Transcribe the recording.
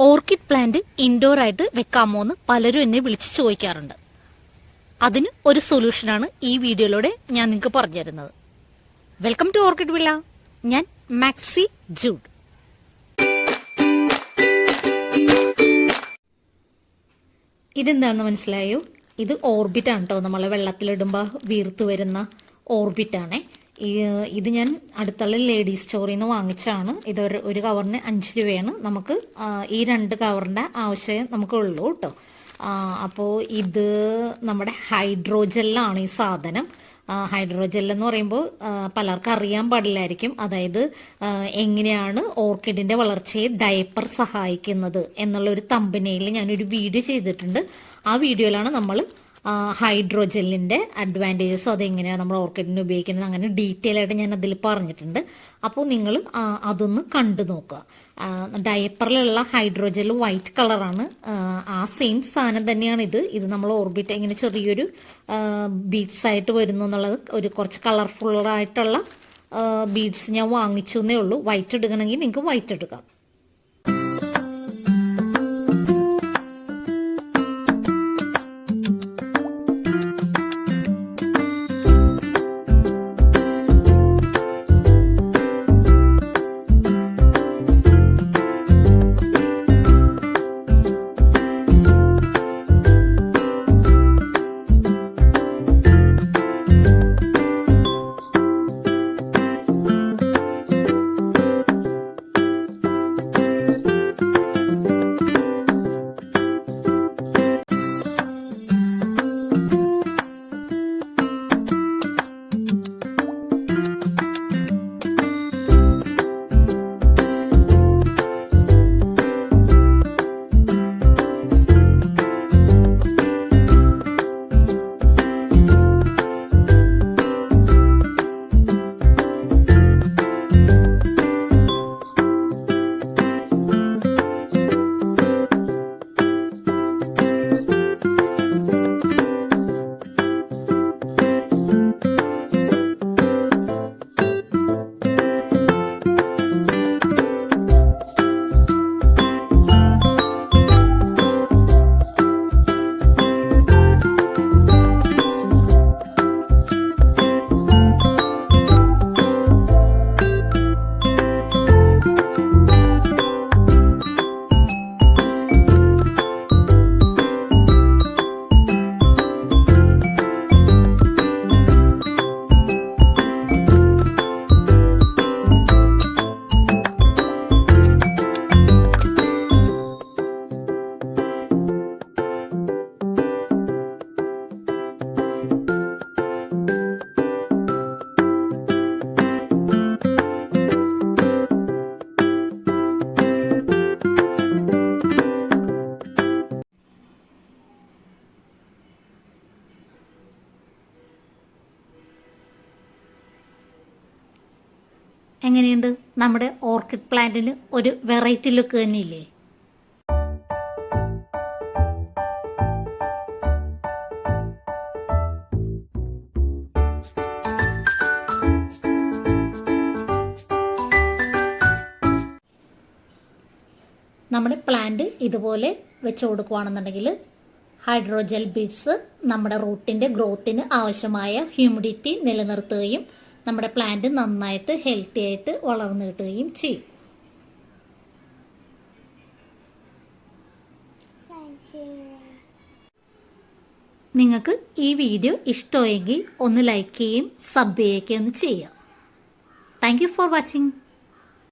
Orchid plant indoor ആയിട്ട് വെക്കാമോ എന്ന് പലരും എന്നെ വിളിച്ച് ചോദിക്കാറുണ്ട്. അതിന് ഒരു സൊല്യൂഷനാണ് ഈ വീഡിയോയിലൂടെ ഞാൻ നിങ്ങൾക്ക് പറഞ്ഞു തരുന്നത്. Welcome to orchid villa. ഞാൻ മാക്സി ജൂഡ്. ഇതെന്താണെന്ന് മനസ്സിലായോ? ഇത് ഓർബിറ്റ് ആണ് കേട്ടോ. നമ്മളെ വെള്ളത്തിലിടുമ്പോൾ വീർത്ത് വരുന്ന ഓർബിറ്റാണേ. ഇത് ഞാൻ അടുത്തുള്ള ലേഡീസ് സ്റ്റോറിൽ നിന്ന് വാങ്ങിച്ചാണ്. ഇത് ഒരു കവറിന് 5 രൂപയാണ്. നമുക്ക് ഈ 2 കവറിന്റെ ആവശ്യം നമുക്കുള്ളൂ കേട്ടോ. അപ്പോൾ ഇത് നമ്മുടെ ഹൈഡ്രോജെല്ലാണ് ഈ സാധനം. ഹൈഡ്രോജെൽ എന്ന് പറയുമ്പോൾ പലർക്കും അറിയാൻ പാടില്ലായിരിക്കും. അതായത് എങ്ങനെയാണ് ഓർക്കിഡിന്റെ വളർച്ചയെ ഡയപ്പർ സഹായിക്കുന്നത് എന്നുള്ള ഒരു തമ്പനയിൽ ഞാനൊരു വീഡിയോ ചെയ്തിട്ടുണ്ട്. ആ വീഡിയോയിലാണ് നമ്മൾ ഹൈഡ്രോജെല്ലിന്റെ അഡ്വാൻറ്റേജസ് അതെങ്ങനെയാണ് നമ്മൾ ഓർക്കിഡിന് ഉപയോഗിക്കുന്നത് അങ്ങനെ ഡീറ്റെയിൽ ആയിട്ട് ഞാൻ അതിൽ പറഞ്ഞിട്ടുണ്ട്. അപ്പോൾ നിങ്ങൾ അതൊന്ന് കണ്ടു നോക്കുക. ഡയപ്പറിലുള്ള ഹൈഡ്രോജെൽ വൈറ്റ് കളറാണ്. ആ സെയിം സാധനം തന്നെയാണ് ഇത് നമ്മൾ ഓർബിറ്റ് ഇങ്ങനെ ചെറിയൊരു ബീഡ്സ് ആയിട്ട് വരുന്നു എന്നുള്ളത്. ഒരു കുറച്ച് കളർഫുള്ളായിട്ടുള്ള ബീഡ്സ് ഞാൻ വാങ്ങിച്ചു എന്നേ ഉള്ളൂ. വൈറ്റ് എടുക്കണമെങ്കിൽ നിങ്ങൾക്ക് വൈറ്റ് എടുക്കാം. എങ്ങനെയുണ്ട്? നമ്മുടെ ഓർക്കിഡ് പ്ലാന്റിന് ഒരു വെറൈറ്റി ലുക്ക് തന്നെയില്ലേ? നമ്മുടെ പ്ലാന്റ് ഇതുപോലെ വെച്ച് കൊടുക്കുകയാണെന്നുണ്ടെങ്കിൽ ഹൈഡ്രോജെൽ ബീഡ്സ് നമ്മുടെ റൂട്ടിന്റെ ഗ്രോത്തിന് ആവശ്യമായ ഹ്യൂമിഡിറ്റി നിലനിർത്തുകയും നമ്മുടെ പ്ലാന്റ് നന്നായിട്ട് ഹെൽത്തി ആയിട്ട് വളർന്നു കിട്ടുകയും ചെയ്യും. നിങ്ങൾക്ക് ഈ വീഡിയോ ഇഷ്ടമായെങ്കിൽ ഒന്ന് ലൈക്ക് ചെയ്യുകയും സബ് ചെയ്യുകയും ചെയ്യുക. Thank you for watching.